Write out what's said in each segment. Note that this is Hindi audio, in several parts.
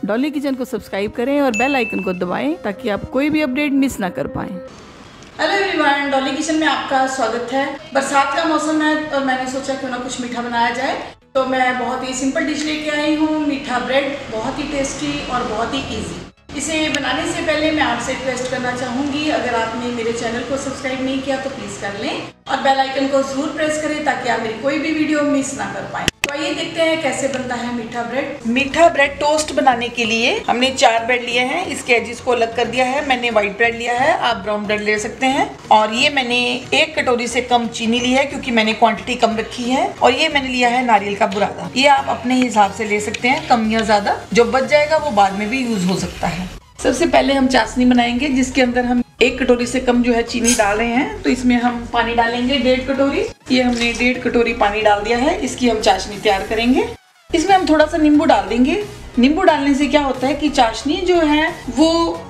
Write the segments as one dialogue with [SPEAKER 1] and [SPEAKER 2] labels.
[SPEAKER 1] डॉली किचन को सब्सक्राइब करें और बेल आइकन को दबाएं ताकि आप कोई भी अपडेट मिस ना कर पाएं। हेलो एवरीवन, डॉली किचन में आपका स्वागत है। बरसात का मौसम है और मैंने सोचा क्यों ना कुछ मीठा बनाया जाए, तो मैं बहुत ही सिंपल डिश लेके आई हूँ, मीठा ब्रेड। बहुत ही टेस्टी और बहुत ही ईजी। इसे बनाने से पहले मैं आपसे रिक्वेस्ट करना चाहूँगी, अगर आपने मेरे चैनल को सब्सक्राइब नहीं किया तो प्लीज़ कर लें और बेल आइकन को ज़रूर प्रेस करें ताकि आप मेरी कोई भी वीडियो मिस ना कर पाएँ। तो आइए देखते हैं कैसे बनता है मीठा ब्रेड। मीठा ब्रेड टोस्ट बनाने के लिए हमने 4 ब्रेड लिए हैं। इसके एजिस को अलग कर दिया है। मैंने व्हाइट ब्रेड लिया है, आप ब्राउन ब्रेड ले सकते हैं। और ये मैंने 1 कटोरी से कम चीनी ली है क्योंकि मैंने क्वांटिटी कम रखी है। और ये मैंने लिया है नारियल का बुरादा। ये आप अपने हिसाब से ले सकते हैं, कम या ज्यादा। जो बच जाएगा वो बाद में भी यूज हो सकता है। सबसे पहले हम चाशनी बनाएंगे, जिसके अंदर हम 1 कटोरी से कम जो है चीनी डाल रहे हैं। तो इसमें हम पानी डालेंगे 1.5 कटोरी। ये हमने 1.5 कटोरी पानी डाल दिया है। इसकी हम चाशनी तैयार करेंगे। इसमें हम थोड़ा सा नींबू डाल देंगे। नींबू डालने से क्या होता है कि चाशनी जो है वो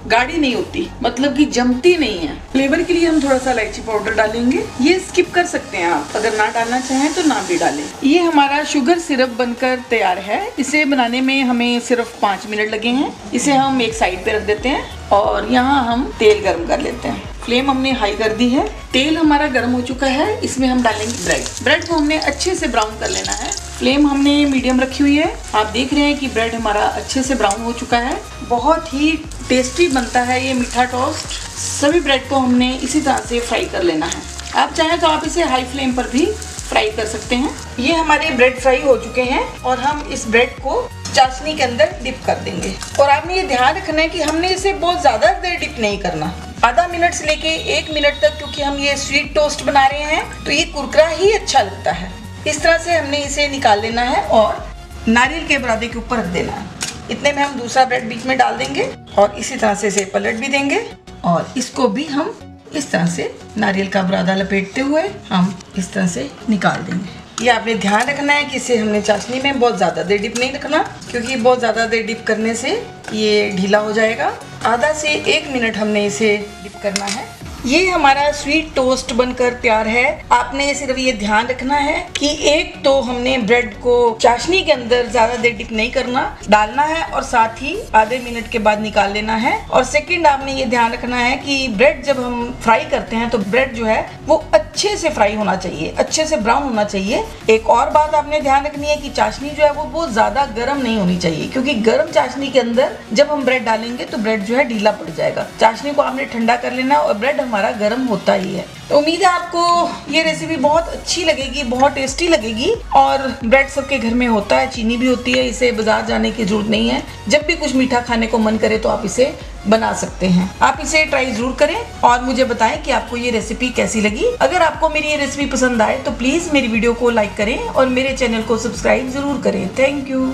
[SPEAKER 1] गाढ़ी नहीं होती, मतलब कि जमती नहीं है। फ्लेवर के लिए हम थोड़ा सा इलायची पाउडर डालेंगे। ये स्किप कर सकते हैं आप, अगर ना डालना चाहें तो ना भी डालें। ये हमारा शुगर सिरप बनकर तैयार है। इसे बनाने में हमें सिर्फ 5 मिनट लगे हैं। इसे हम एक साइड पे रख देते हैं और यहाँ हम तेल गर्म कर लेते हैं। फ्लेम हमने हाई कर दी है। तेल हमारा गर्म हो चुका है। इसमें हम डालेंगे ब्रेड। ब्रेड को हमने अच्छे से ब्राउन कर लेना है। फ्लेम हमने मीडियम रखी हुई है। आप देख रहे हैं कि ब्रेड हमारा अच्छे से ब्राउन हो चुका है। बहुत ही टेस्टी बनता है ये मीठा टोस्ट। सभी ब्रेड को हमने इसी तरह से फ्राई कर लेना है। आप चाहें तो आप इसे हाई फ्लेम पर भी फ्राई कर सकते हैं। ये हमारे ब्रेड फ्राई हो चुके हैं और हम इस ब्रेड को चाशनी के अंदर डिप कर देंगे। और आपने ये ध्यान रखना है कि हमने इसे बहुत ज्यादा देर डिप नहीं करना, आधा मिनट से लेके 1 मिनट तक, क्योंकि हम ये स्वीट टोस्ट बना रहे हैं तो ये कुरकुरा ही अच्छा लगता है। इस तरह से हमने इसे निकाल लेना है और नारियल के बुरादे के ऊपर रख देना है। इतने में हम दूसरा ब्रेड बीच में डाल देंगे और इसी तरह से इसे पलट भी देंगे और इसको भी हम इस तरह से नारियल का बुरादा लपेटते हुए हम इस तरह से निकाल देंगे। ये आपने ध्यान रखना है कि इसे हमने चाशनी में बहुत ज़्यादा देर डिप नहीं रखना, क्योंकि बहुत ज़्यादा देर डिप करने से ये ढीला हो जाएगा। आधा से 1 मिनट हमने इसे डिप करना है। ये हमारा स्वीट टोस्ट बनकर तैयार है। आपने सिर्फ ये ध्यान रखना है कि एक तो हमने ब्रेड को चाशनी के अंदर ज्यादा देर डिप नहीं करना, डालना है और साथ ही आधे मिनट के बाद निकाल लेना है। और सेकंड, आपने ये ध्यान रखना है कि ब्रेड जब हम फ्राई करते हैं तो ब्रेड जो है वो अच्छे से फ्राई होना चाहिए, अच्छे से ब्राउन होना चाहिए। एक और बात आपने ध्यान रखनी है कि चाशनी जो है वो बहुत ज्यादा गर्म नहीं होनी चाहिए, क्योंकि गर्म चाशनी के अंदर जब हम ब्रेड डालेंगे तो ब्रेड जो है ढीला पड़ जाएगा। चाशनी को आपने ठंडा कर लेना और ब्रेड हमारा गर्म होता ही है। तो उम्मीद है आपको ये रेसिपी बहुत अच्छी लगेगी, बहुत टेस्टी लगेगी। और ब्रेड सबके घर में होता है, चीनी भी होती है, इसे बाजार जाने की जरूरत नहीं है। जब भी कुछ मीठा खाने को मन करे तो आप इसे बना सकते हैं। आप इसे ट्राई जरूर करें और मुझे बताएं कि आपको ये रेसिपी कैसी लगी। अगर आपको मेरी ये रेसिपी पसंद आए तो प्लीज मेरी वीडियो को लाइक करें और मेरे चैनल को सब्सक्राइब जरूर करें। Thank you.